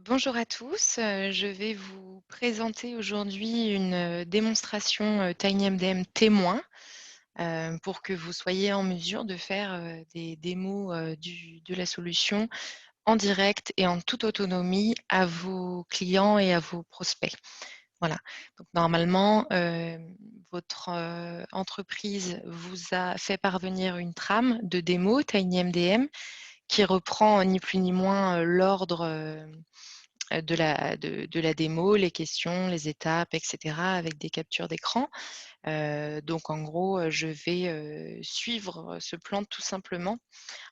Bonjour à tous, je vais vous présenter aujourd'hui une, démonstration, TinyMDM témoin, pour que vous soyez en mesure de faire, des démos, de la solution en direct et en toute autonomie à vos clients et à vos prospects. Voilà, donc normalement, votre, entreprise vous a fait parvenir une trame de démo TinyMDM qui reprend, ni plus ni moins, l'ordre, de la démo, les questions, les étapes et cetera avec des captures d'écran. Donc en gros, je vais, suivre ce plan tout simplement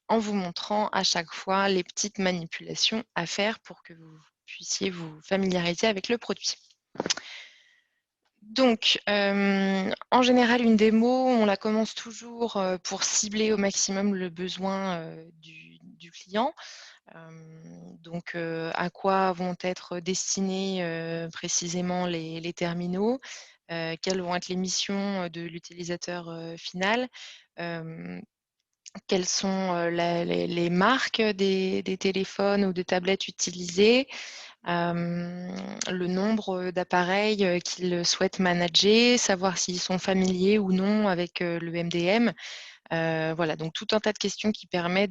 en vous montrant à chaque fois les petites manipulations à faire pour que vous puissiez vous familiariser avec le produit. Donc, en général, une démo, on la commence toujours, pour cibler au maximum le besoin, du client. Donc, à quoi vont être destinés, précisément les terminaux? Quelles vont être les missions, de l'utilisateur, final? Hem, Quelles sont, la les marques des téléphones ou des tablettes utilisées? Le nombre, d'appareils, qu'ils souhaitent manager, savoir s'ils sont familiers ou non avec, le MDM. Voilà, donc tout un tas de questions qui permet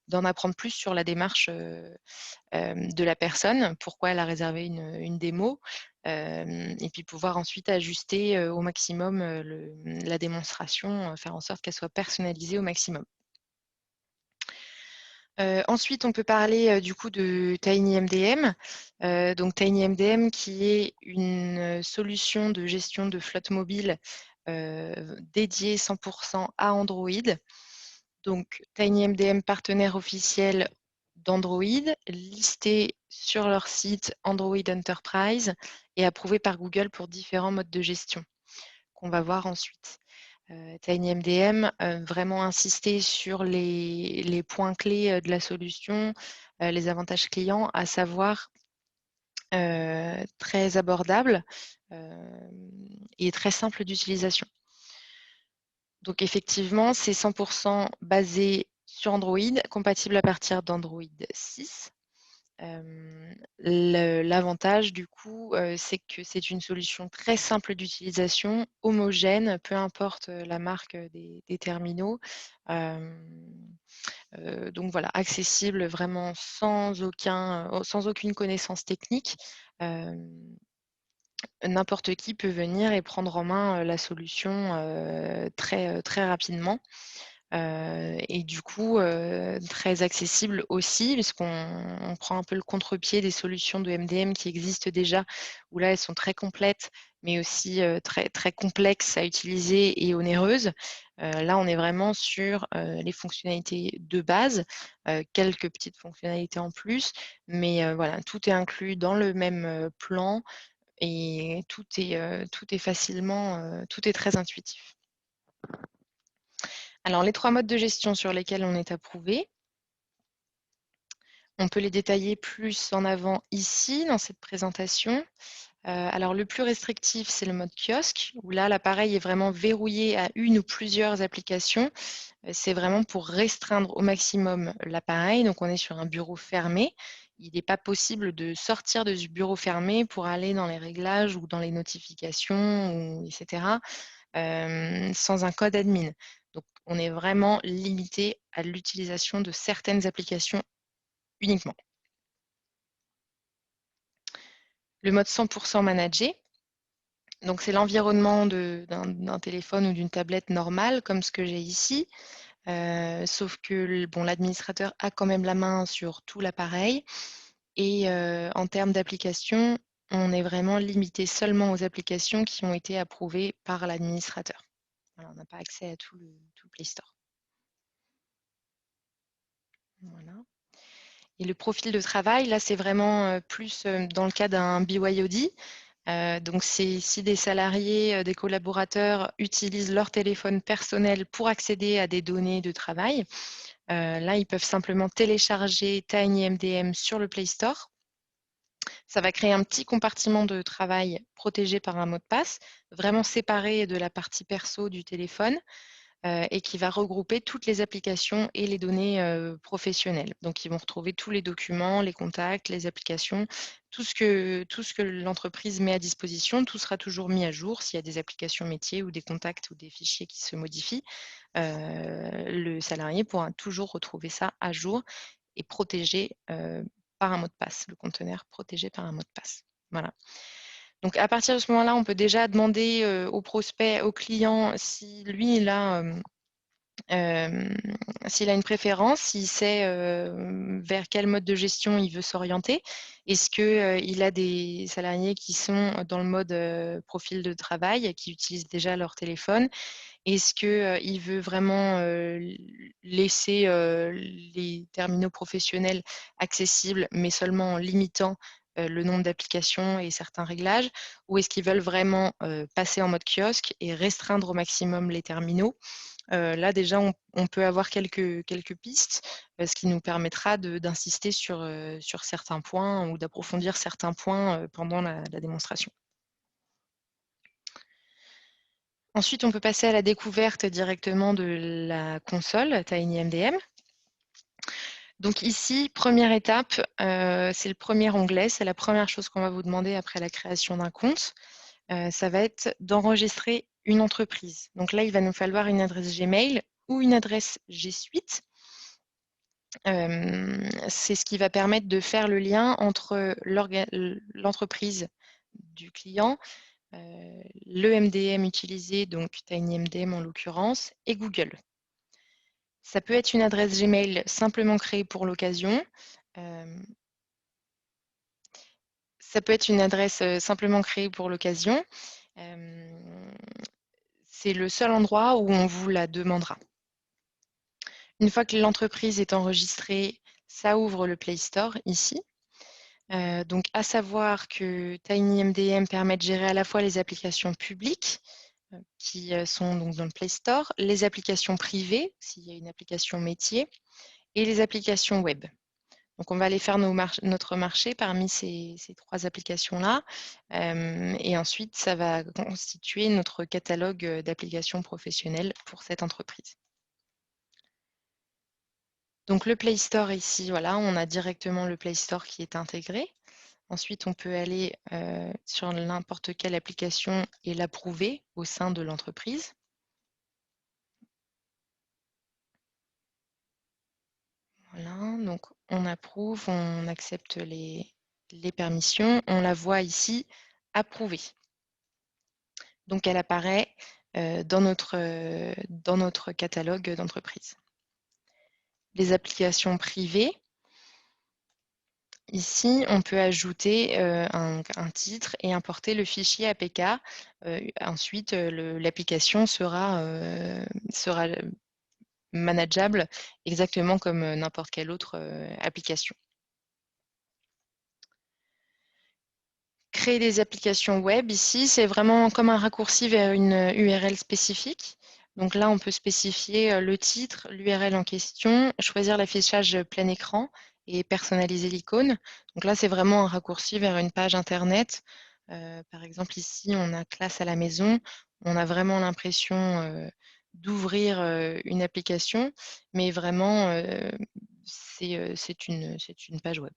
d'en apprendre plus sur la démarche, de la personne, pourquoi elle a réservé une démo, et puis pouvoir ensuite ajuster, au maximum, la démonstration, faire en sorte qu'elle soit personnalisée au maximum. Ensuite, on peut parler, du coup de TinyMDM. Donc TinyMDM qui est une, solution de gestion de flotte mobile, dédiée 100 à Android. Donc TinyMDM partenaire officiel d'Android, listé sur leur site Android Enterprise et approuvé par Google pour différents modes de gestion qu'on va voir ensuite. TinyMDM, vraiment insister sur les points clés, de la solution, les avantages clients, à savoir, très abordable, et très simple d'utilisation. Donc effectivement, c'est 100 basé sur Android, compatible à partir d'Android 6. L'avantage du coup, c'est que c'est une solution très simple d'utilisation, homogène, peu importe, la marque, des terminaux. Hem, donc voilà, accessible vraiment sans aucune connaissance technique. Hem, N'importe qui peut venir et prendre en main, la solution, très rapidement. Et du coup, très accessible aussi puisqu'on prend un peu le contre-pied des solutions de MDM qui existent déjà, où là, elles sont très complètes, mais aussi, très très complexes à utiliser et onéreuses. Là, on est vraiment sur, les fonctionnalités de base, quelques petites fonctionnalités en plus, mais voilà, tout est inclus dans le même, plan et tout est très intuitif. Alors les 3 modes de gestion sur lesquels on est approuvé, on peut les détailler plus en avant ici, dans cette présentation. Alors le plus restrictif, c'est le mode kiosque, où là, l'appareil est vraiment verrouillé à une ou plusieurs applications. C'est vraiment pour restreindre au maximum l'appareil. Donc on est sur un bureau fermé. Il n'est pas possible de sortir de ce bureau fermé pour aller dans les réglages ou dans les notifications ou et cetera, sans un code admin. Donc on est vraiment limité à l'utilisation de certaines applications uniquement. Le mode 100 managé, donc c'est l'environnement d'un téléphone ou d'une tablette normale comme ce que j'ai ici, sauf que bon, l'administrateur a quand même la main sur tout l'appareil et en termes d'applications, on est vraiment limité seulement aux applications qui ont été approuvées par l'administrateur. Voilà, on n'a pas accès à tout le Play Store. Voilà. Et le profil de travail, là, c'est vraiment, plus, dans le cas d'un BYOD. Donc c'est si des salariés, des collaborateurs utilisent leur téléphone personnel pour accéder à des données de travail, là, ils peuvent simplement télécharger TinyMDM sur le Play Store. Ça va créer un petit compartiment de travail protégé par un mot de passe, vraiment séparé de la partie perso du téléphone. et qui va regrouper toutes les applications et les données professionnelles. Donc, ils vont retrouver tous les documents, les contacts, les applications, tout ce que l'entreprise met à disposition, tout sera toujours mis à jour. S'il y a des applications métiers ou des contacts ou des fichiers qui se modifient, le salarié pourra toujours retrouver ça à jour et protégé par un mot de passe, le conteneur protégé par un mot de passe. Voilà. Donc à partir de ce moment-là, on peut déjà demander au prospect, au client, si lui, s'il a une préférence, s'il sait vers quel mode de gestion il veut s'orienter. Est-ce qu'il a des salariés qui sont dans le mode profil de travail, qui utilisent déjà leur téléphone? Est-ce qu'il veut vraiment laisser les terminaux professionnels accessibles, mais seulement en limitant le nombre d'applications et certains réglages? Ou est-ce qu'ils veulent vraiment passer en mode kiosque et restreindre au maximum les terminaux? Là déjà, on peut avoir quelques pistes, ce qui nous permettra d'insister sur certains points ou d'approfondir certains points pendant la démonstration. Ensuite, on peut passer à la découverte directement de la console TinyMDM. Donc ici, première étape, c'est le premier onglet, c'est la première chose qu'on va vous demander après la création d'un compte. Ça va être d'enregistrer une entreprise. Donc là, il va nous falloir une adresse Gmail ou une adresse G Suite. C'est ce qui va permettre de faire le lien entre l'entreprise du client, le MDM utilisé, donc TinyMDM en l'occurrence, et Google. Ça peut être une adresse Gmail simplement créée pour l'occasion. Ça peut être une adresse simplement créée pour l'occasion. C'est le seul endroit où on vous la demandera. Une fois que l'entreprise est enregistrée, ça ouvre le Play Store ici. Donc, à savoir que TinyMDM permet de gérer à la fois les applications publiques qui sont donc dans le Play Store, les applications privées, s'il y a une application métier, et les applications web. Donc, on va aller faire notre marché parmi ces 3 applications-là. Et ensuite, ça va constituer notre catalogue d'applications professionnelles pour cette entreprise. Donc, le Play Store ici, voilà, on a directement le Play Store qui est intégré. Ensuite, on peut aller sur n'importe quelle application et l'approuver au sein de l'entreprise. Voilà, donc on approuve, on accepte les permissions, on la voit ici, approuvée. Donc elle apparaît dans notre catalogue d'entreprise. Les applications privées, ici, on peut ajouter un titre et importer le fichier APK. Ensuite, l'application sera manageable exactement comme n'importe quelle autre application. Créer des applications web, ici, c'est vraiment comme un raccourci vers une URL spécifique. Donc là, on peut spécifier le titre, l'URL en question, choisir l'affichage plein écran et personnaliser l'icône. Donc là, c'est vraiment un raccourci vers une page Internet. Par exemple, ici, on a classe à la maison. On a vraiment l'impression d'ouvrir une application, mais vraiment, c'est une page web.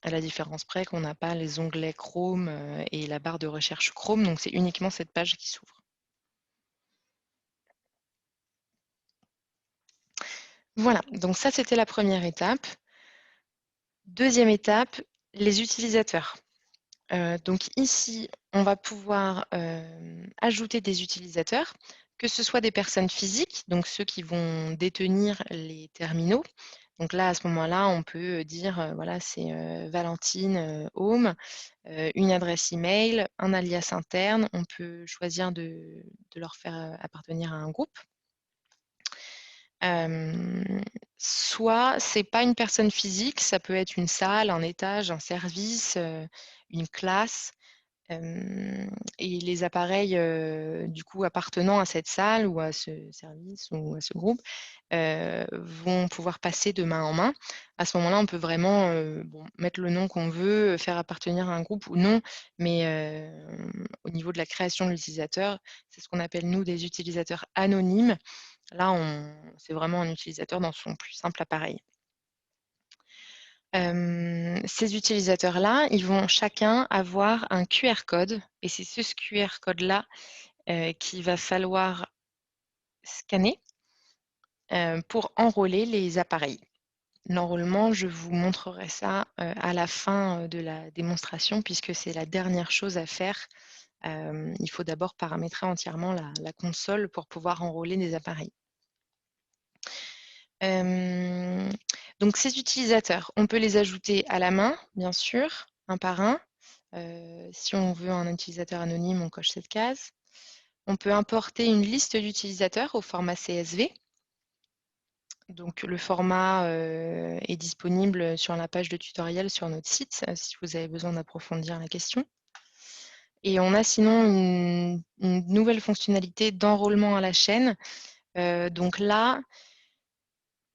À la différence près qu'on n'a pas les onglets Chrome et la barre de recherche Chrome, donc c'est uniquement cette page qui s'ouvre. Voilà, donc ça c'était la première étape. Deuxième étape, les utilisateurs. Donc ici, on va pouvoir ajouter des utilisateurs, que ce soit des personnes physiques, donc ceux qui vont détenir les terminaux. Donc là, à ce moment-là, on peut dire, voilà, c'est Valentine Home, une adresse email, un alias interne. On peut choisir de leur faire appartenir à un groupe. Soit c'est pas une personne physique, ça peut être une salle, un étage, un service, une classe. Et les appareils, du coup, appartenant à cette salle ou à ce service ou à ce groupe, vont pouvoir passer de main en main. À ce moment-là, on peut vraiment, bon, mettre le nom qu'on veut, faire appartenir à un groupe ou non, mais au niveau de la création de l'utilisateur, c'est ce qu'on appelle, nous, des utilisateurs anonymes. Là, c'est vraiment un utilisateur dans son plus simple appareil. Ces utilisateurs-là, ils vont chacun avoir un QR code et c'est ce QR code-là, qu'il va falloir scanner, pour enrôler les appareils. L'enrôlement, je vous montrerai ça, à la fin, de la démonstration puisque c'est la dernière chose à faire. Il faut d'abord paramétrer entièrement la console pour pouvoir enrôler des appareils. Donc ces utilisateurs, on peut les ajouter à la main, bien sûr, un par un. Si on veut un utilisateur anonyme, on coche cette case. On peut importer une liste d'utilisateurs au format CSV. Donc le format, est disponible sur la page de tutoriel sur notre site, si vous avez besoin d'approfondir la question. Et on a sinon une nouvelle fonctionnalité d'enrôlement à la chaîne. Donc là,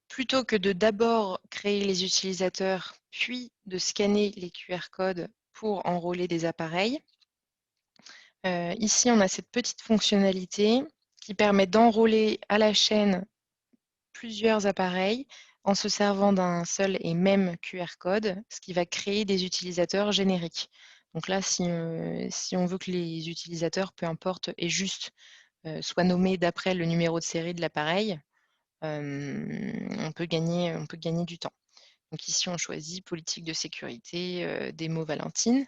plutôt que de d'abord créer les utilisateurs, puis de scanner les QR codes pour enrôler des appareils, ici on a cette petite fonctionnalité qui permet d'enrôler à la chaîne plusieurs appareils en se servant d'un seul et même QR code, ce qui va créer des utilisateurs génériques. Donc là, si on veut que les utilisateurs, peu importe, aient juste, soient nommés d'après le numéro de série de l'appareil, on peut gagner du temps. Donc ici, on choisit politique de sécurité, démo Valentine,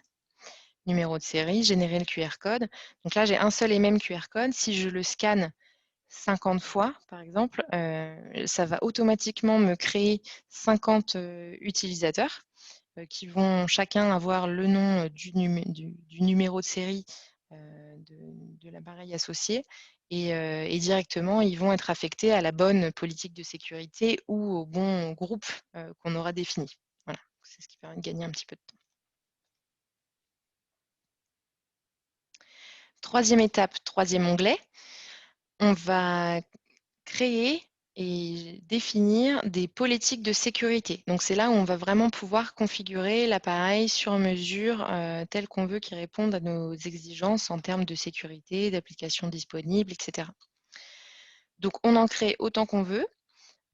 numéro de série, générer le QR code. Donc là, j'ai un seul et même QR code. Si je le scanne 50 fois, par exemple, ça va automatiquement me créer 50 utilisateurs qui vont chacun avoir le nom du numéro de série de l'appareil associé et directement, ils vont être affectés à la bonne politique de sécurité ou au bon groupe qu'on aura défini. Voilà, c'est ce qui permet de gagner un petit peu de temps. Troisième étape, troisième onglet, on va créer et définir des politiques de sécurité. Donc c'est là où on va vraiment pouvoir configurer l'appareil sur mesure tel qu'on veut qu'il réponde à nos exigences en termes de sécurité, d'applications disponibles, etc. Donc on en crée autant qu'on veut.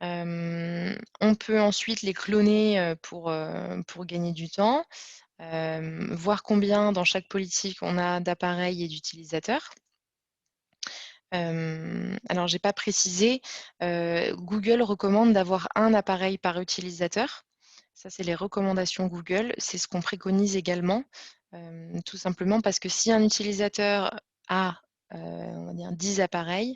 On peut ensuite les cloner pour gagner du temps, voir combien dans chaque politique on a d'appareils et d'utilisateurs. Alors j'ai pas précisé, Google recommande d'avoir un appareil par utilisateur. Ça, c'est les recommandations Google. C'est ce qu'on préconise également, tout simplement parce que si un utilisateur a, on va dire 10 appareils,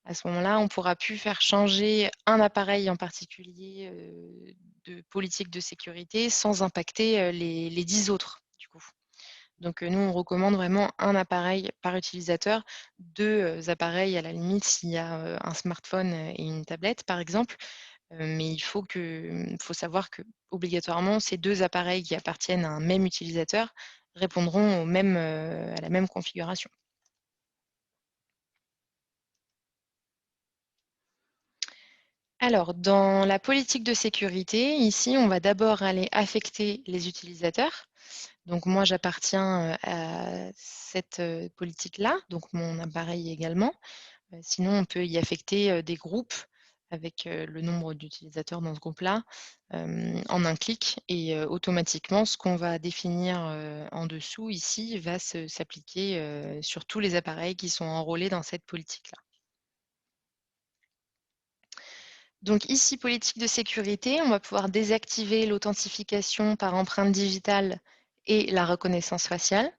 à ce moment-là, on ne pourra plus faire changer un appareil en particulier, de politique de sécurité sans impacter, les 10 autres, du coup. Donc, nous, on recommande vraiment un appareil par utilisateur, 2 appareils à la limite s'il y a, un smartphone, et une tablette, par exemple. Mais faut savoir qu'obligatoirement, ces 2 appareils qui appartiennent à un même utilisateur répondront à la même configuration. Alors, dans la politique de sécurité, ici, on va d'abord aller affecter les utilisateurs. Donc moi, j'appartiens, à cette, politique-là, donc mon appareil également. Sinon, on peut y affecter, des groupes avec, le nombre d'utilisateurs dans ce groupe-là, en un clic et automatiquement, ce qu'on va définir, en dessous ici va s'appliquer, sur tous les appareils qui sont enrôlés dans cette politique-là. Donc ici, politique de sécurité, on va pouvoir désactiver l'authentification par empreinte digitale et la reconnaissance faciale.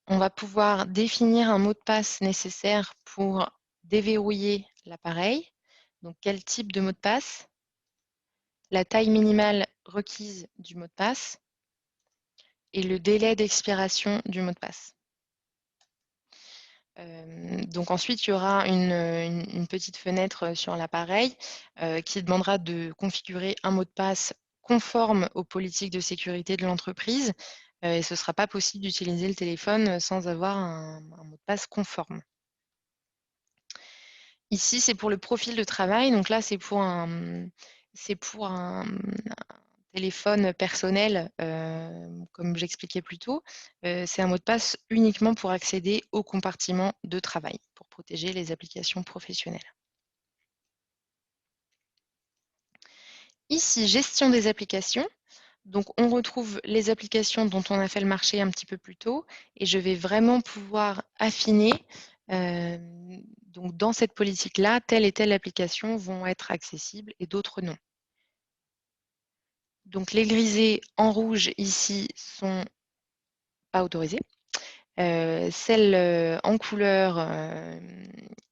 On va pouvoir définir un mot de passe nécessaire pour déverrouiller l'appareil. Donc quel type de mot de passe, la taille minimale requise du mot de passe et le délai d'expiration du mot de passe. Donc ensuite, il y aura une petite fenêtre sur l'appareil qui demandera de configurer un mot de passe conforme aux politiques de sécurité de l'entreprise. et ce ne sera pas possible d'utiliser le téléphone sans avoir un mot de passe conforme. Ici, c'est pour le profil de travail, donc là, c'est pour un téléphone personnel, comme j'expliquais plus tôt. C'est un mot de passe uniquement pour accéder au compartiment de travail, pour protéger les applications professionnelles. Ici, gestion des applications. Donc, on retrouve les applications dont on a fait le marché un petit peu plus tôt et je vais vraiment pouvoir affiner. Donc, dans cette politique-là, telle et telle application vont être accessibles et d'autres non. Donc, les grisés en rouge ici sont pas autorisées. Celles en couleur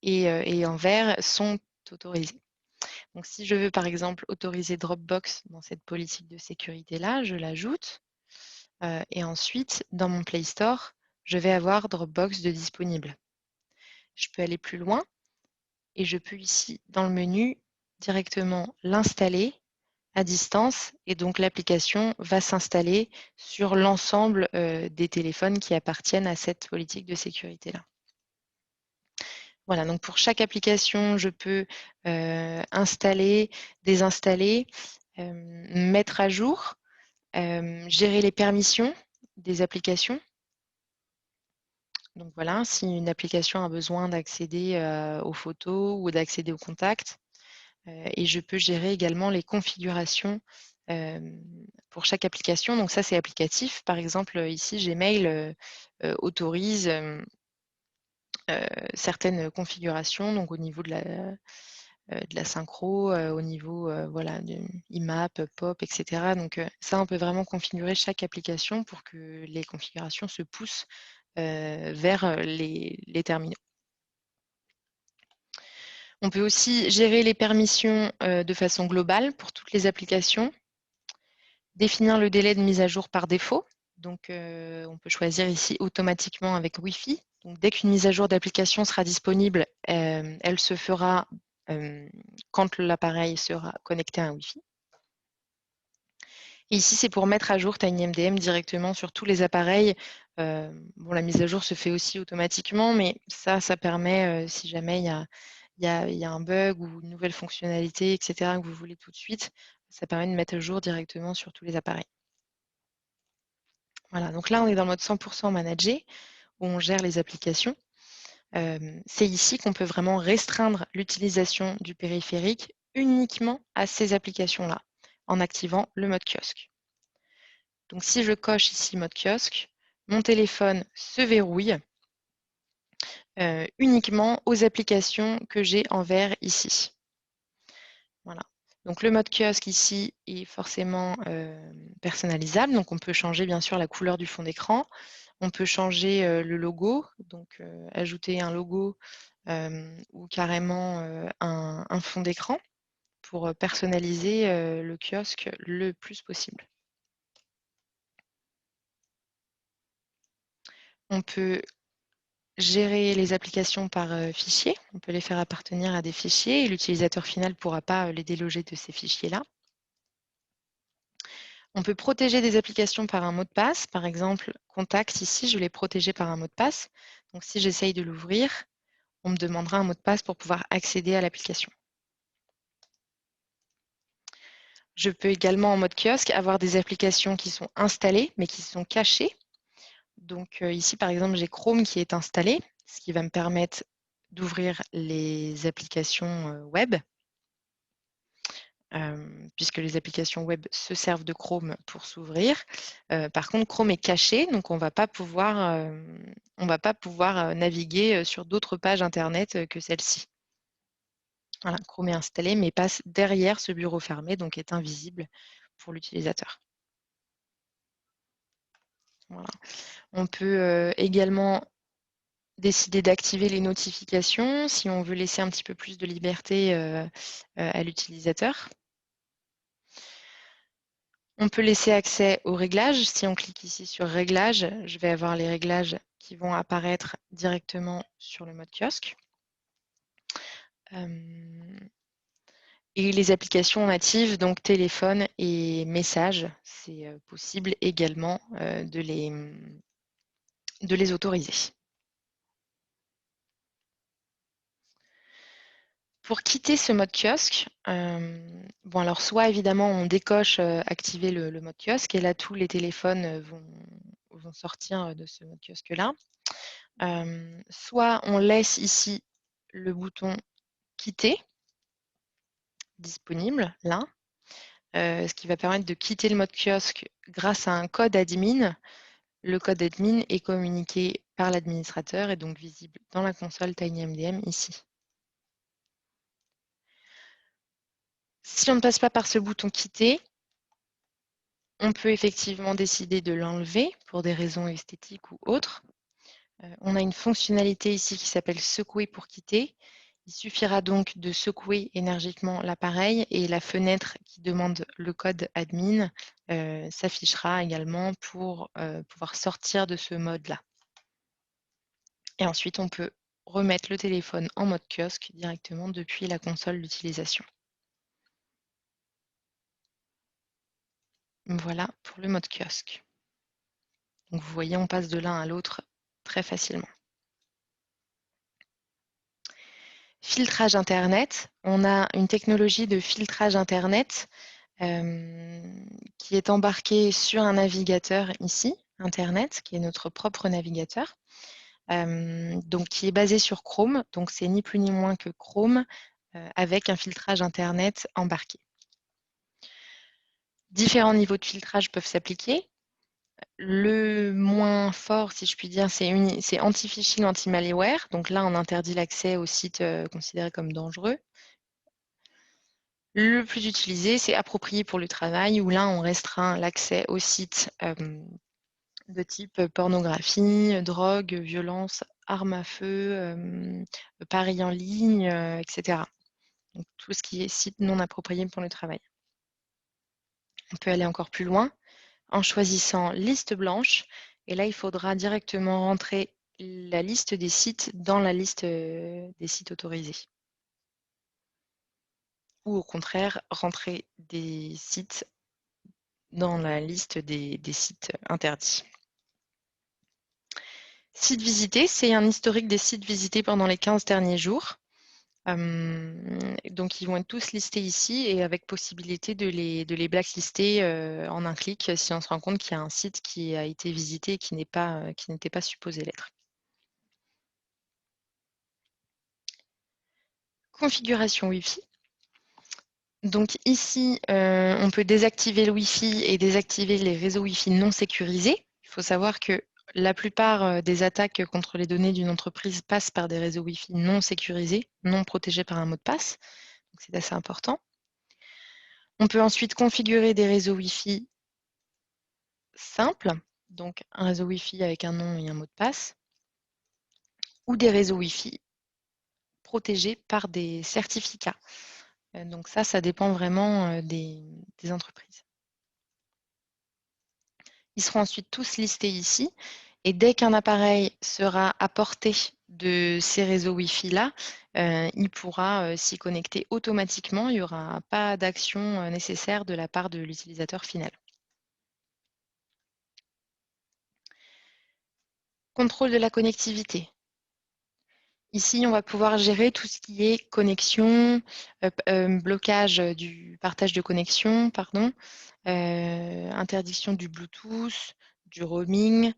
et en vert sont autorisées. Donc, si je veux par exemple autoriser Dropbox dans cette politique de sécurité-là, je l'ajoute. Et ensuite, dans mon Play Store, je vais avoir Dropbox de disponible. Je peux aller plus loin et je peux ici, dans le menu, directement l'installer à distance et donc l'application va s'installer sur l'ensemble des téléphones qui appartiennent à cette politique de sécurité-là. Voilà, donc pour chaque application, je peux installer, désinstaller, mettre à jour, gérer les permissions des applications. Donc voilà, si une application a besoin d'accéder aux photos ou d'accéder aux contacts, et je peux gérer également les configurations pour chaque application. Donc ça, c'est applicatif. Par exemple, ici, Gmail autorise certaines configurations, donc au niveau de la synchro, au niveau voilà, de IMAP, POP, etc. Donc ça, on peut vraiment configurer chaque application pour que les configurations se poussent vers les terminaux. On peut aussi gérer les permissions de façon globale pour toutes les applications, définir le délai de mise à jour par défaut. Donc, on peut choisir ici automatiquement avec Wi-Fi. Donc, dès qu'une mise à jour d'application sera disponible, elle se fera quand l'appareil sera connecté à un Wi-Fi. Et ici, c'est pour mettre à jour TinyMDM directement sur tous les appareils. Bon, la mise à jour se fait aussi automatiquement, mais ça permet, si jamais il y a un bug ou une nouvelle fonctionnalité, etc., que vous voulez tout de suite, ça permet de mettre à jour directement sur tous les appareils. Voilà, donc là, on est dans le mode 100% managé, où on gère les applications. C'est ici qu'on peut vraiment restreindre l'utilisation du périphérique uniquement à ces applications-là, en activant le mode kiosque. Donc, si je coche ici mode kiosque, mon téléphone se verrouille uniquement aux applications que j'ai en vert ici. Voilà. Donc, le mode kiosque ici est forcément personnalisable. Donc, on peut changer bien sûr la couleur du fond d'écran. On peut changer le logo, donc ajouter un logo ou carrément un fond d'écran pour personnaliser le kiosque le plus possible. On peut gérer les applications par fichier. On peut les faire appartenir à des fichiers et l'utilisateur final ne pourra pas les déloger de ces fichiers-là. On peut protéger des applications par un mot de passe. Par exemple, Contact, ici, je l'ai protégé par un mot de passe. Donc, si j'essaye de l'ouvrir, on me demandera un mot de passe pour pouvoir accéder à l'application. Je peux également, en mode kiosque, avoir des applications qui sont installées, mais qui sont cachées. Donc ici, par exemple, j'ai Chrome qui est installé, ce qui va me permettre d'ouvrir les applications web, puisque les applications web se servent de Chrome pour s'ouvrir. Par contre, Chrome est caché, donc on ne va pas pouvoir naviguer sur d'autres pages Internet que celle-ci. Voilà, Chrome est installé, mais passe derrière ce bureau fermé, donc est invisible pour l'utilisateur. Voilà. On peut également décider d'activer les notifications si on veut laisser un petit peu plus de liberté à l'utilisateur. On peut laisser accès aux réglages. Si on clique ici sur Réglages, je vais avoir les réglages qui vont apparaître directement sur le mode kiosque. Et les applications natives, donc téléphone et messages, c'est possible également de les autoriser. Pour quitter ce mode kiosque, bon alors soit évidemment on décoche activer le mode kiosque et là tous les téléphones vont sortir de ce mode kiosque-là. Soit on laisse ici le bouton quitter disponible là, ce qui va permettre de quitter le mode kiosque grâce à un code admin. Le code admin est communiqué par l'administrateur et donc visible dans la console TinyMDM ici. Si on ne passe pas par ce bouton quitter, on peut effectivement décider de l'enlever pour des raisons esthétiques ou autres. On a une fonctionnalité ici qui s'appelle secouer pour quitter. Il suffira donc de secouer énergiquement l'appareil et la fenêtre qui demande le code admin s'affichera également pour pouvoir sortir de ce mode-là. Et ensuite, on peut remettre le téléphone en mode kiosque directement depuis la console d'utilisation. Voilà pour le mode kiosque. Donc vous voyez, on passe de l'un à l'autre très facilement. Filtrage Internet. On a une technologie de filtrage Internet qui est embarquée sur un navigateur ici, Internet, qui est notre propre navigateur, donc qui est basé sur Chrome. Donc c'est ni plus ni moins que Chrome avec un filtrage Internet embarqué. Différents niveaux de filtrage peuvent s'appliquer. Le moins fort, si je puis dire, c'est anti-phishing, anti-malware. Donc là, on interdit l'accès aux sites considérés comme dangereux. Le plus utilisé, c'est approprié pour le travail, où là, on restreint l'accès aux sites de type pornographie, drogue, violence, armes à feu, paris en ligne, etc. Donc, tout ce qui est site non approprié pour le travail. On peut aller encore plus loin en choisissant liste blanche. Et là, il faudra directement rentrer la liste des sites dans la liste des sites autorisés. Ou au contraire, rentrer des sites dans la liste des sites interdits. Sites visités, c'est un historique des sites visités pendant les 15 derniers jours. Donc, ils vont être tous listés ici et avec possibilité de les blacklister en un clic si on se rend compte qu'il y a un site qui a été visité et qui n'était pas supposé l'être. Configuration Wi-Fi. Donc ici, on peut désactiver le Wi-Fi et désactiver les réseaux Wi-Fi non sécurisés. Il faut savoir que la plupart des attaques contre les données d'une entreprise passent par des réseaux Wi-Fi non sécurisés, non protégés par un mot de passe. Donc c'est assez important. On peut ensuite configurer des réseaux Wi-Fi simples, donc un réseau Wi-Fi avec un nom et un mot de passe, ou des réseaux Wi-Fi protégés par des certificats. Donc ça dépend vraiment des entreprises. Ils seront ensuite tous listés ici. Et dès qu'un appareil sera à portée de ces réseaux Wi-Fi-là, il pourra s'y connecter automatiquement. Il n'y aura pas d'action nécessaire de la part de l'utilisateur final. Contrôle de la connectivité. Ici, on va pouvoir gérer tout ce qui est connexion, blocage du partage de connexion, pardon, interdiction du Bluetooth, du roaming,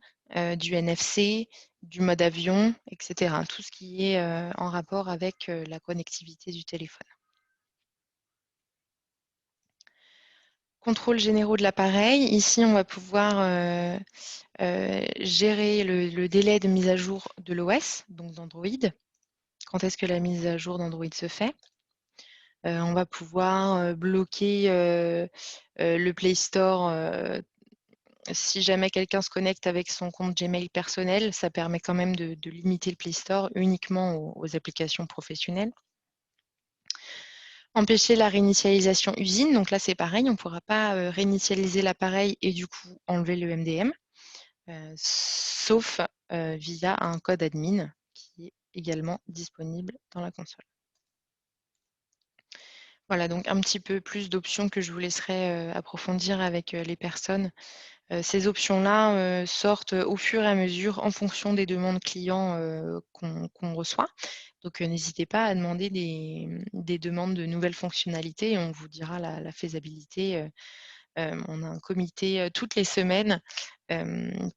du NFC, du mode avion, etc. Tout ce qui est en rapport avec la connectivité du téléphone. Contrôle généraux de l'appareil. Ici, on va pouvoir gérer le délai de mise à jour de l'OS, donc d'Android. Quand est-ce que la mise à jour d'Android se fait? On va pouvoir bloquer le Play Store si jamais quelqu'un se connecte avec son compte Gmail personnel, ça permet quand même de limiter le Play Store uniquement aux applications professionnelles. Empêcher la réinitialisation usine, donc là c'est pareil, on ne pourra pas réinitialiser l'appareil et du coup enlever le MDM, sauf via un code admin qui est également disponible dans la console. Voilà, donc un petit peu plus d'options que je vous laisserai, approfondir avec, les personnes. Ces options-là, sortent, au fur et à mesure en fonction des demandes clients, qu'on reçoit. Donc, n'hésitez pas à demander des demandes de nouvelles fonctionnalités et on vous dira la faisabilité. On a un comité, toutes les semaines,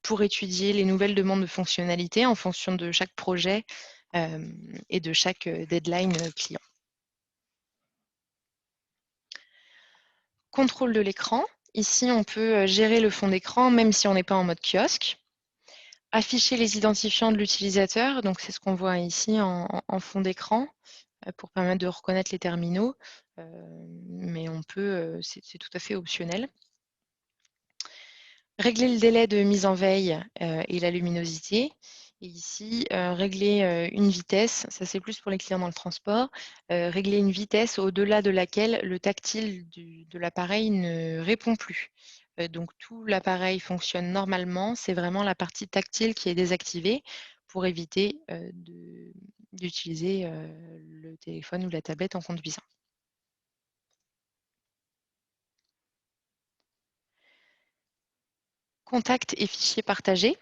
pour étudier les nouvelles demandes de fonctionnalités en fonction de chaque projet, et de chaque, deadline, client. Contrôle de l'écran. Ici, on peut, gérer le fond d'écran même si on n'est pas en mode kiosque. Afficher les identifiants de l'utilisateur, donc c'est ce qu'on voit ici en fond d'écran, pour permettre de reconnaître les terminaux, heu, mais on peut, c'est tout à fait optionnel. Régler le délai de mise en veille, et la luminosité et ici, régler, une vitesse, ça c'est plus pour les clients dans le transport, régler une vitesse au-delà de laquelle le tactile de l'appareil ne répond plus. Donc tout l'appareil fonctionne normalement, c'est vraiment la partie tactile qui est désactivée pour éviter, d'utiliser, le téléphone ou la tablette en conduisant. Contacts et fichiers partagés.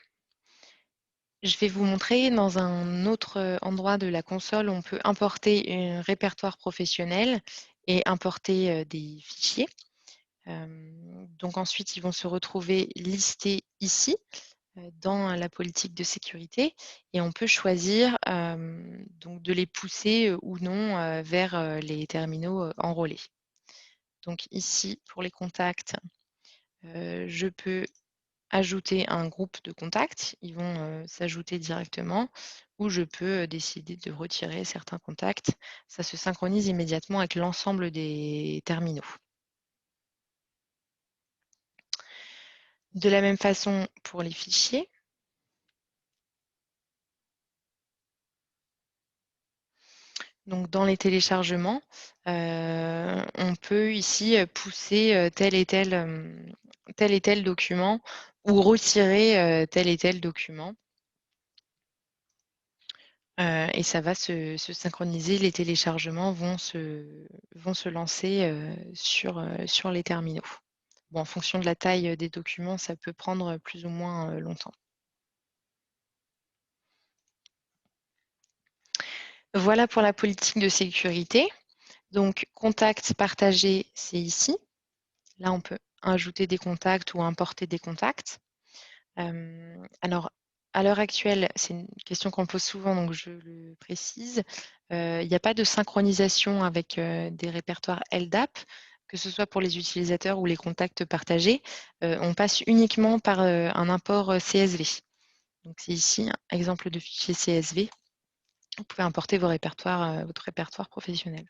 Je vais vous montrer dans un autre, endroit de la console, on peut importer un répertoire professionnel et importer, des fichiers. Donc ensuite, ils vont se retrouver listés ici, dans la politique de sécurité et on peut choisir, donc de les pousser, ou non, vers, les terminaux, enrôlés. Donc ici, pour les contacts, je peux ajouter un groupe de contacts, ils vont, s'ajouter directement ou je peux, décider de retirer certains contacts. Ça se synchronise immédiatement avec l'ensemble des terminaux. De la même façon pour les fichiers. Donc dans les téléchargements, on peut ici, pousser, tel et tel document ou retirer, tel et tel document. Et ça va se synchroniser, les téléchargements vont se lancer, sur les terminaux. Bon, en fonction de la taille, des documents, ça peut prendre, plus ou moins, longtemps. Voilà pour la politique de sécurité. Donc contacts partagés, c'est ici. Là, on peut ajouter des contacts ou importer des contacts. Alors, à l'heure actuelle, c'est une question qu'on pose souvent, donc je le précise, il n'y a pas de synchronisation avec, des répertoires LDAP, que ce soit pour les utilisateurs ou les contacts partagés. On passe uniquement par, un import, CSV. Donc c'est ici un exemple de fichier CSV. Vous pouvez importer vos répertoires, votre répertoire professionnel.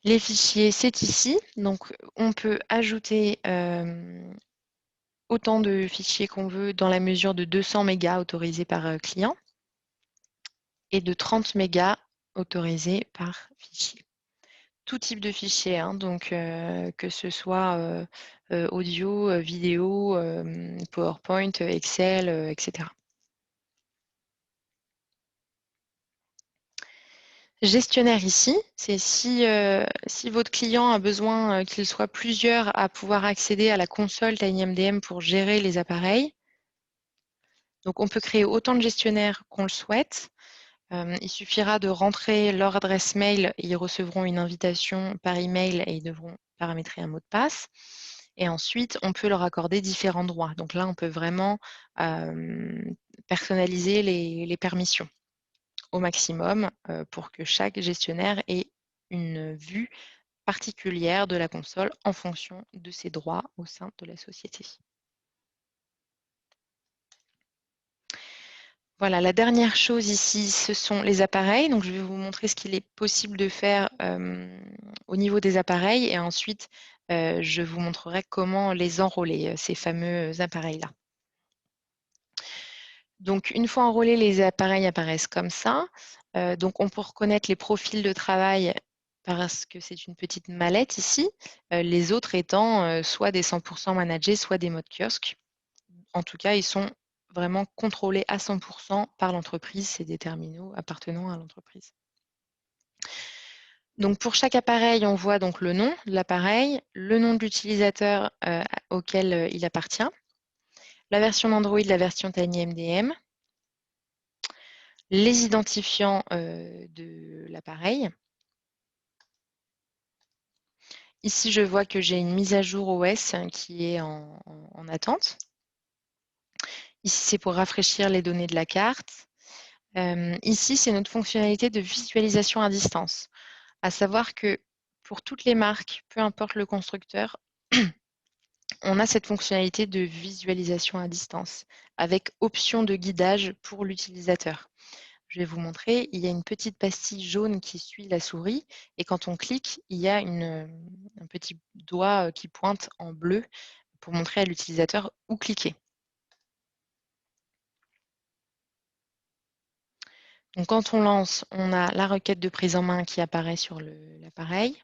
Les fichiers, c'est ici. Donc on peut ajouter, autant de fichiers qu'on veut dans la mesure de 200 mégas autorisés par, client et de 30 mégas autorisés par fichier. Tout type de fichier, hein, donc que ce soit, audio, vidéo, PowerPoint, Excel, et cetera. Gestionnaire ici, c'est si votre client a besoin, qu'il soit plusieurs à pouvoir accéder à la console TinyMDM pour gérer les appareils. Donc on peut créer autant de gestionnaires qu'on le souhaite. Il suffira de rentrer leur adresse mail, ils recevront une invitation par email et ils devront paramétrer un mot de passe. Et ensuite, on peut leur accorder différents droits. Donc là, on peut vraiment, personnaliser les permissions au maximum, pour que chaque gestionnaire ait une vue particulière de la console en fonction de ses droits au sein de la société. Voilà, la dernière chose ici, ce sont les appareils. Donc, je vais vous montrer ce qu'il est possible de faire, au niveau des appareils et ensuite, je vous montrerai comment les enrôler, ces fameux appareils-là. Donc une fois enrôlés, les appareils apparaissent comme ça. Donc on peut reconnaître les profils de travail parce que c'est une petite mallette ici, les autres étant, soit des 100 managés, soit des modes kiosque. En tout cas, ils sont vraiment contrôlés à 100 par l'entreprise, c'est des terminaux appartenant à l'entreprise. Donc pour chaque appareil, on voit donc le nom de l'appareil, le nom de l'utilisateur auquel il appartient, la version d'Android, la version TinyMDM, les identifiants de l'appareil. Ici, je vois que j'ai une mise à jour OS qui est en attente. Ici, c'est pour rafraîchir les données de la carte. Ici, c'est notre fonctionnalité de visualisation à distance. À savoir que pour toutes les marques, peu importe le constructeur, on a cette fonctionnalité de visualisation à distance avec option de guidage pour l'utilisateur. Je vais vous montrer, il y a une petite pastille jaune qui suit la souris et quand on clique, il y a un petit doigt qui pointe en bleu pour montrer à l'utilisateur où cliquer. Donc quand on lance, on a la requête de prise en main qui apparaît sur l'appareil.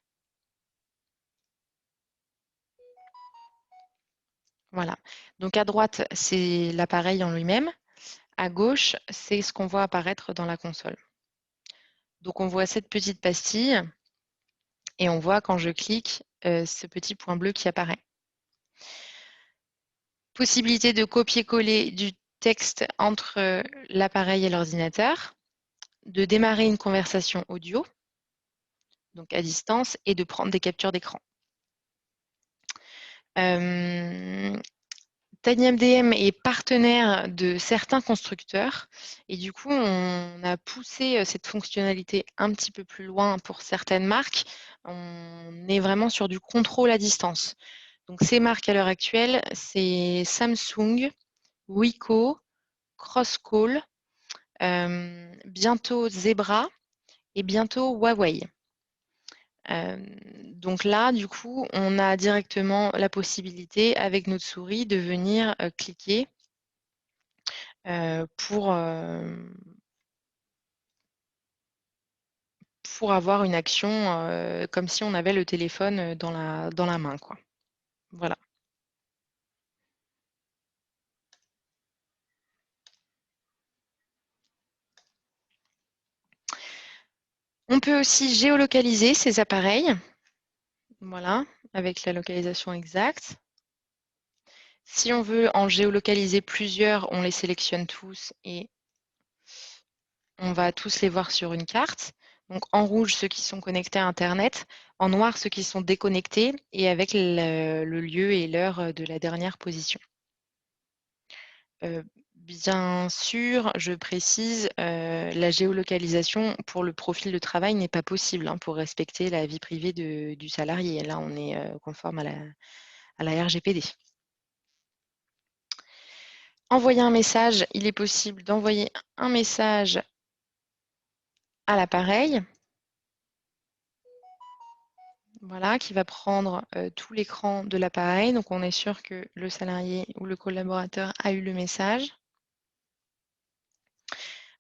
Voilà. Donc à droite, c'est l'appareil en lui-même. À gauche, c'est ce qu'on voit apparaître dans la console. Donc on voit cette petite pastille et on voit quand je clique ce petit point bleu qui apparaît. Possibilité de copier-coller du texte entre l'appareil et l'ordinateur, de démarrer une conversation audio, donc à distance, et de prendre des captures d'écran. TinyMDM est partenaire de certains constructeurs et du coup, on a poussé cette fonctionnalité un petit peu plus loin pour certaines marques. On est vraiment sur du contrôle à distance. Donc, ces marques à l'heure actuelle, c'est Samsung, Wiko, Crosscall, bientôt Zebra et bientôt Huawei. Donc là, du coup, on a directement la possibilité, avec notre souris, de venir cliquer pour avoir une action comme si on avait le téléphone dans la main, quoi. Voilà. On peut aussi géolocaliser ces appareils, voilà, avec la localisation exacte. Si on veut en géolocaliser plusieurs, on les sélectionne tous et on va tous les voir sur une carte. Donc en rouge, ceux qui sont connectés à Internet, en noir, ceux qui sont déconnectés et avec le lieu et l'heure de la dernière position. Bien sûr, je précise, la géolocalisation pour le profil de travail n'est pas possible pour respecter la vie privée du salarié. Là, on est conforme à la RGPD. Envoyer un message, il est possible d'envoyer un message à l'appareil, voilà, qui va prendre tout l'écran de l'appareil. Donc, on est sûr que le salarié ou le collaborateur a eu le message.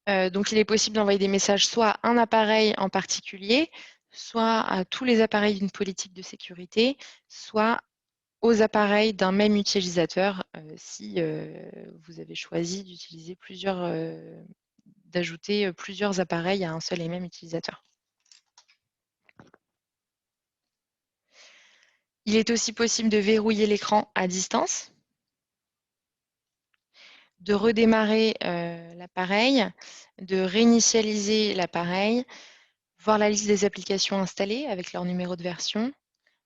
Donc, il est possible d'envoyer des messages soit à un appareil en particulier, soit à tous les appareils d'une politique de sécurité, soit aux appareils d'un même utilisateur si vous avez choisi d'utiliser d'ajouter plusieurs appareils à un seul et même utilisateur. Il est aussi possible de verrouiller l'écran à distance, de redémarrer l'appareil, de réinitialiser l'appareil, voir la liste des applications installées avec leur numéro de version,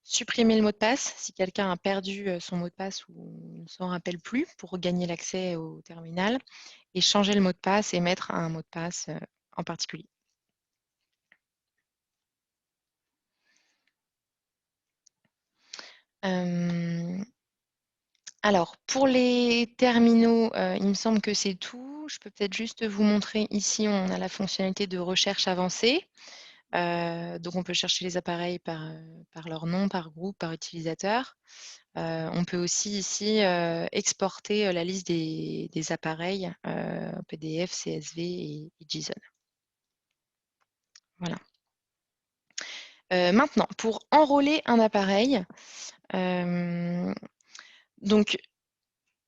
supprimer le mot de passe si quelqu'un a perdu son mot de passe ou ne s'en rappelle plus pour gagner l'accès au terminal, et changer le mot de passe et mettre un mot de passe en particulier. Alors, pour les terminaux, il me semble que c'est tout. Je peux peut-être juste vous montrer ici, on a la fonctionnalité de recherche avancée. Donc, on peut chercher les appareils par leur nom, par groupe, par utilisateur. On peut aussi ici exporter la liste des appareils PDF, CSV et JSON. Voilà. Maintenant, pour enrôler un appareil, donc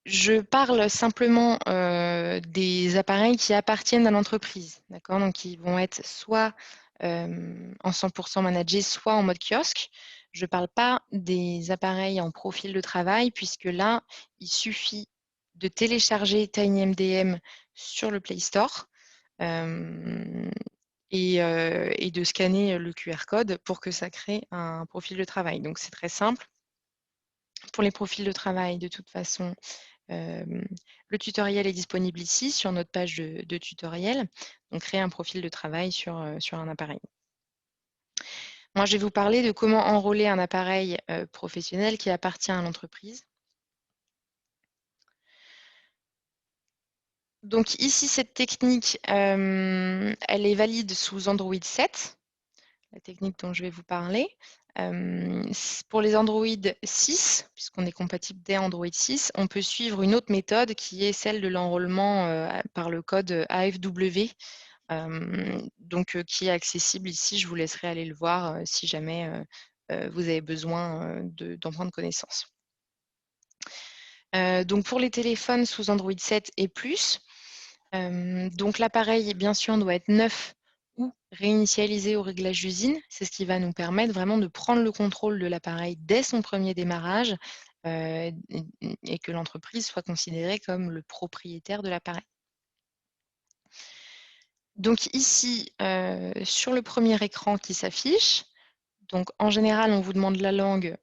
je parle simplement des appareils qui appartiennent à l'entreprise, d'accord? Donc, ils vont être soit en 100% managés, soit en mode kiosque. Je ne parle pas des appareils en profil de travail, puisque là, il suffit de télécharger TinyMDM sur le Play Store et de scanner le QR code pour que ça crée un profil de travail. Donc, c'est très simple. Pour les profils de travail, de toute façon, le tutoriel est disponible ici, sur notre page de tutoriel. Donc, créer un profil de travail sur un appareil. Moi, je vais vous parler de comment enrôler un appareil professionnel qui appartient à l'entreprise. Donc ici, cette technique, elle est valide sous Android 7, la technique dont je vais vous parler. Pour les Android 6, puisqu'on est compatible dès Android 6, on peut suivre une autre méthode qui est celle de l'enrôlement par le code AFW, qui est accessible ici. Je vous laisserai aller le voir si jamais vous avez besoin d'en prendre connaissance. Donc pour les téléphones sous Android 7 et plus, donc l'appareil, bien sûr, doit être neuf ou réinitialisé au réglage d'usine. C'est ce qui va nous permettre vraiment de prendre le contrôle de l'appareil dès son premier démarrage et que l'entreprise soit considérée comme le propriétaire de l'appareil. Donc ici, sur le premier écran qui s'affiche, donc en général, on vous demande la langue,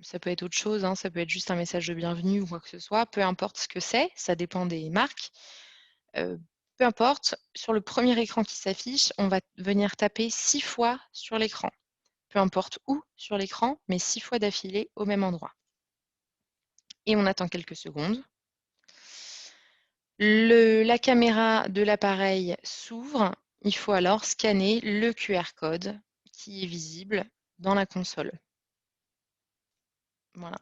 ça peut être autre chose, hein, ça peut être juste un message de bienvenue ou quoi que ce soit, peu importe ce que c'est, ça dépend des marques. Peu importe, sur le premier écran qui s'affiche, on va venir taper 6 fois sur l'écran. Peu importe où sur l'écran, mais 6 fois d'affilée au même endroit. Et on attend quelques secondes. La caméra de l'appareil s'ouvre. Il faut alors scanner le QR code qui est visible dans la console. Voilà.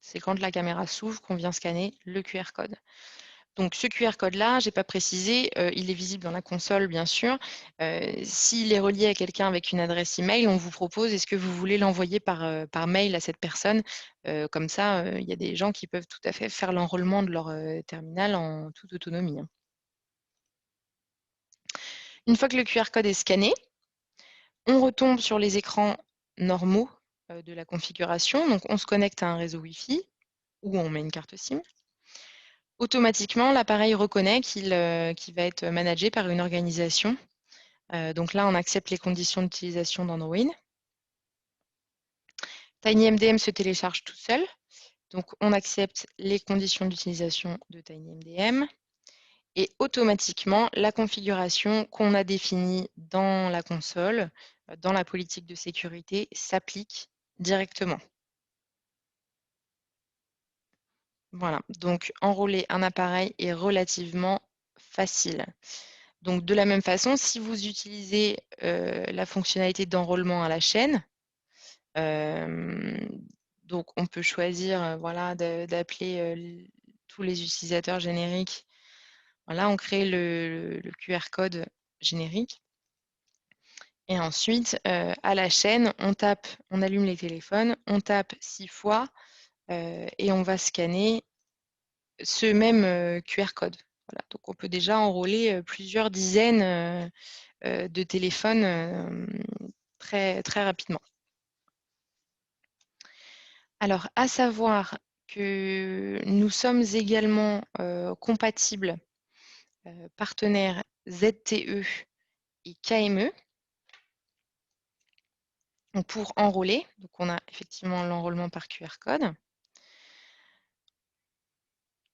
C'est quand la caméra s'ouvre qu'on vient scanner le QR code. Donc ce QR code-là, je n'ai pas précisé, il est visible dans la console, bien sûr. S'il est relié à quelqu'un avec une adresse email, on vous propose, est-ce que vous voulez l'envoyer par mail à cette personne? Comme ça, il y a des gens qui peuvent tout à fait faire l'enrôlement de leur terminal en toute autonomie, hein. Une fois que le QR code est scanné, on retombe sur les écrans normaux de la configuration. Donc on se connecte à un réseau Wi-Fi ou on met une carte SIM. Automatiquement, l'appareil reconnaît qu'il va être managé par une organisation. Donc là, on accepte les conditions d'utilisation d'Android. TinyMDM se télécharge tout seul. Donc on accepte les conditions d'utilisation de TinyMDM. Et automatiquement, la configuration qu'on a définie dans la console, dans la politique de sécurité, s'applique directement. Voilà, donc enrôler un appareil est relativement facile. Donc de la même façon, si vous utilisez la fonctionnalité d'enrôlement à la chaîne, donc on peut choisir voilà, d'appeler tous les utilisateurs génériques. Voilà, on crée le QR code générique. Et ensuite, à la chaîne, on allume les téléphones, on tape 6 fois et on va scanner ce même QR code. Voilà, donc on peut déjà enrôler plusieurs dizaines de téléphones très, très rapidement. Alors, à savoir que nous sommes également compatibles partenaires ZTE et KME. Donc pour enrôler, donc on a effectivement l'enrôlement par QR code.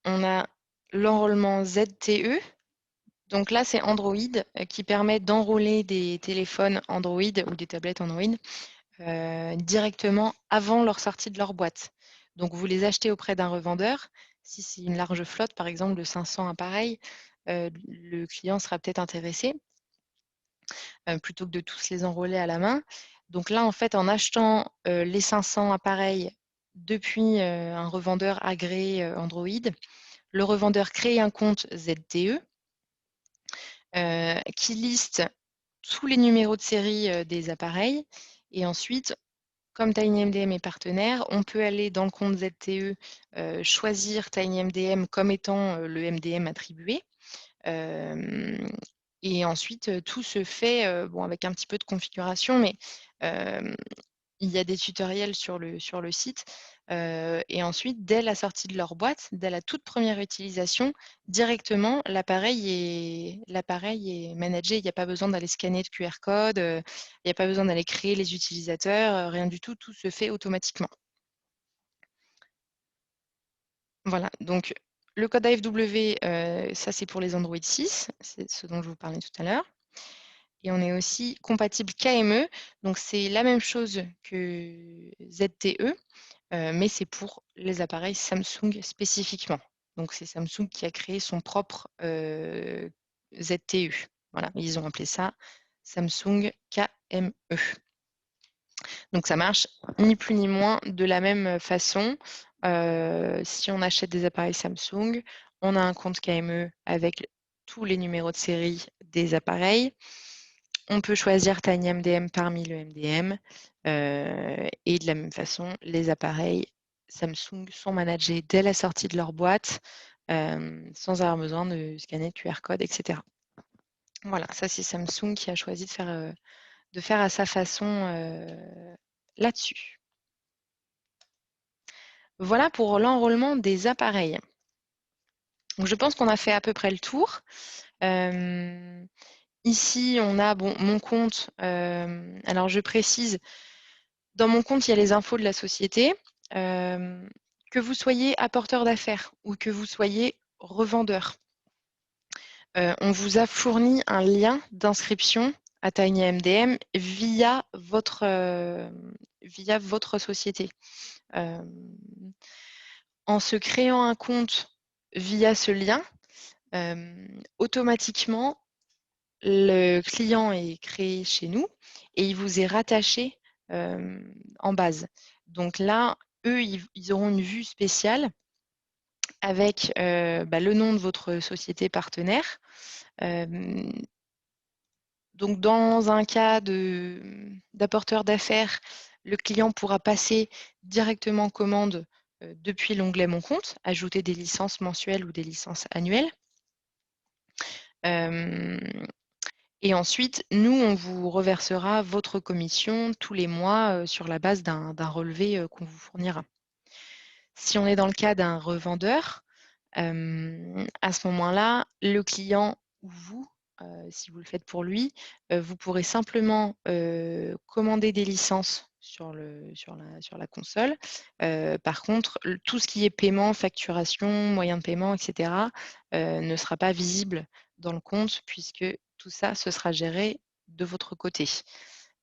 On a l'enrôlement ZTE. Donc là, c'est Android qui permet d'enrôler des téléphones Android ou des tablettes Android directement avant leur sortie de leur boîte. Donc vous les achetez auprès d'un revendeur. Si c'est une large flotte, par exemple de 500 appareils, le client sera peut-être intéressé plutôt que de tous les enrôler à la main. Donc là, en fait, en achetant les 500 appareils depuis un revendeur agréé Android, le revendeur crée un compte ZTE qui liste tous les numéros de série des appareils. Et ensuite, comme TinyMDM est partenaire, on peut aller dans le compte ZTE, choisir TinyMDM comme étant le MDM attribué. Et ensuite, tout se fait, bon, avec un petit peu de configuration, mais hem, il y a des tutoriels sur le site. Et ensuite, dès la sortie de leur boîte, dès la toute première utilisation, directement, l'appareil est managé. Il n'y a pas besoin d'aller scanner de QR code, il n'y a pas besoin d'aller créer les utilisateurs, rien du tout. Tout se fait automatiquement. Voilà, donc le code AFW, ça, c'est pour les Android 6, c'est ce dont je vous parlais tout à l'heure. Et on est aussi compatible KME, donc c'est la même chose que ZTE, mais c'est pour les appareils Samsung spécifiquement. Donc c'est Samsung qui a créé son propre ZTE. Voilà, ils ont appelé ça Samsung KME. Donc ça marche ni plus ni moins de la même façon. Si on achète des appareils Samsung, on a un compte KME avec tous les numéros de série des appareils. On peut choisir TinyMDM parmi le MDM. Et de la même façon, les appareils Samsung sont managés dès la sortie de leur boîte, sans avoir besoin de scanner de QR code, etc. Voilà, ça c'est Samsung qui a choisi de faire à sa façon là-dessus. Voilà pour l'enrôlement des appareils. Donc, je pense qu'on a fait à peu près le tour. Ici, on a mon compte. Alors, je précise, dans mon compte, il y a les infos de la société. Que vous soyez apporteur d'affaires ou que vous soyez revendeur, on vous a fourni un lien d'inscription à TinyMDM via votre société. En se créant un compte via ce lien, automatiquement, le client est créé chez nous et il vous est rattaché en base. Donc là, eux, ils auront une vue spéciale avec le nom de votre société partenaire. Donc dans un cas d'apporteur d'affaires, le client pourra passer directement commande depuis l'onglet Mon compte, ajouter des licences mensuelles ou des licences annuelles. Et ensuite, nous, on vous reversera votre commission tous les mois sur la base d'un relevé qu'on vous fournira. Si on est dans le cas d'un revendeur, à ce moment-là, le client ou vous, si vous le faites pour lui, vous pourrez simplement commander des licences sur la console. Par contre, tout ce qui est paiement, facturation, moyen de paiement, etc., ne sera pas visible dans le compte puisque tout ça, ce sera géré de votre côté.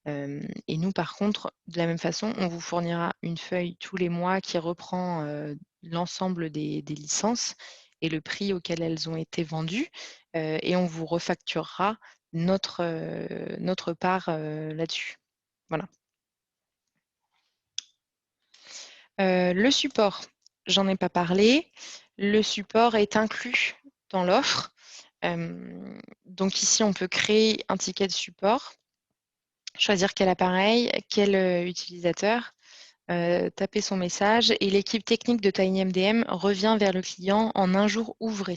Et nous, par contre, de la même façon, on vous fournira une feuille tous les mois qui reprend l'ensemble des licences et le prix auquel elles ont été vendues, et on vous refacturera notre part là-dessus. Voilà. Le support, j'en ai pas parlé. Le support est inclus dans l'offre. Donc ici, on peut créer un ticket de support, choisir quel appareil, quel utilisateur, taper son message et l'équipe technique de TinyMDM revient vers le client en un jour ouvré,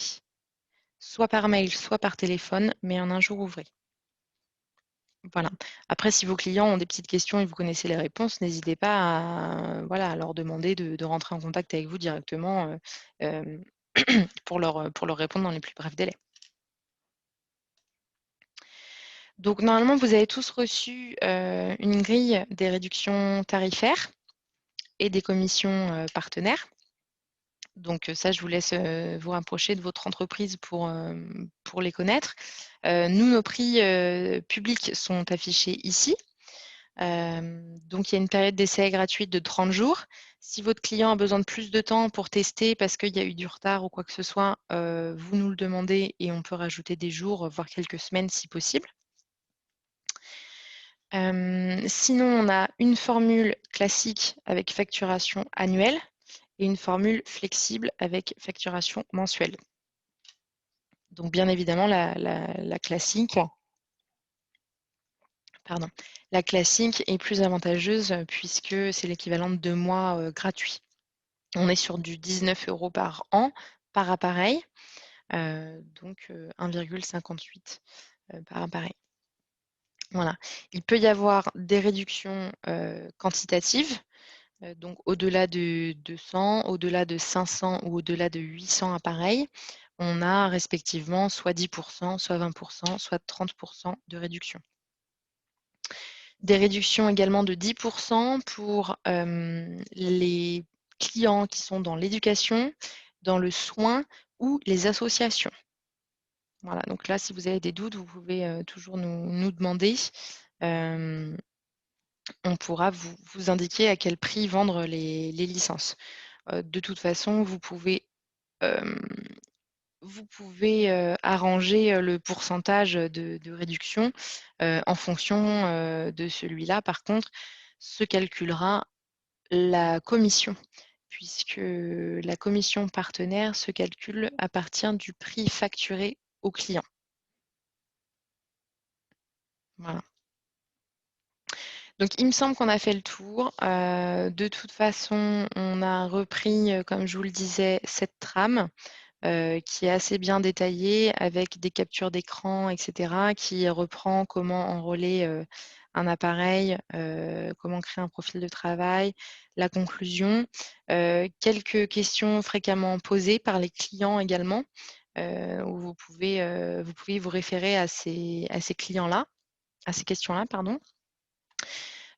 soit par mail, soit par téléphone, mais en un jour ouvré. Voilà. Après, si vos clients ont des petites questions et vous connaissez les réponses, n'hésitez pas à leur demander de rentrer en contact avec vous directement pour leur répondre dans les plus brefs délais. Donc, normalement, vous avez tous reçu une grille des réductions tarifaires et des commissions partenaires. Donc ça, je vous laisse vous rapprocher de votre entreprise pour les connaître. Nous, nos prix publics sont affichés ici. Donc, il y a une période d'essai gratuite de 30 jours. Si votre client a besoin de plus de temps pour tester parce qu'il y a eu du retard ou quoi que ce soit, vous nous le demandez et on peut rajouter des jours, voire quelques semaines si possible. Sinon, on a une formule classique avec facturation annuelle et une formule flexible avec facturation mensuelle. Donc, bien évidemment, la classique est plus avantageuse puisque c'est l'équivalent de 2 mois gratuits. On est sur du 19 € par an par appareil, donc 1,58 par appareil. Voilà. Il peut y avoir des réductions, quantitatives, donc au-delà de 200, au-delà de 500 ou au-delà de 800 appareils. On a respectivement soit 10 soit 20 soit 30 de réduction. Des réductions également de 10 pour, les clients qui sont dans l'éducation, dans le soin ou les associations. Voilà, donc là, si vous avez des doutes, vous pouvez, toujours nous demander. On pourra vous indiquer à quel prix vendre les licences. De toute façon, hem, vous pouvez, arranger, le pourcentage, de réduction, en fonction, de celui-là. Par contre, se calculera la commission, puisque la commission partenaire se calcule à partir du prix facturé au client. Voilà. Donc il me semble qu'on a fait le tour. De toute façon, on a repris, comme je vous le disais, cette trame, qui est assez bien détaillée avec des captures d'écran et cetera, qui reprend comment enrôler, un appareil, comment créer un profil de travail, la conclusion, quelques questions fréquemment posées par les clients également, où vous pouvez vous référer à ces clients-là, à ces questions-là, pardon.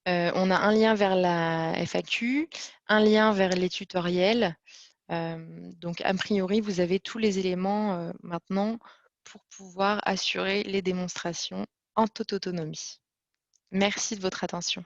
On a un lien vers la FAQ, un lien vers les tutoriels. Donc a priori, vous avez tous les éléments, maintenant pour pouvoir assurer les démonstrations en toute autonomie. Merci de votre attention.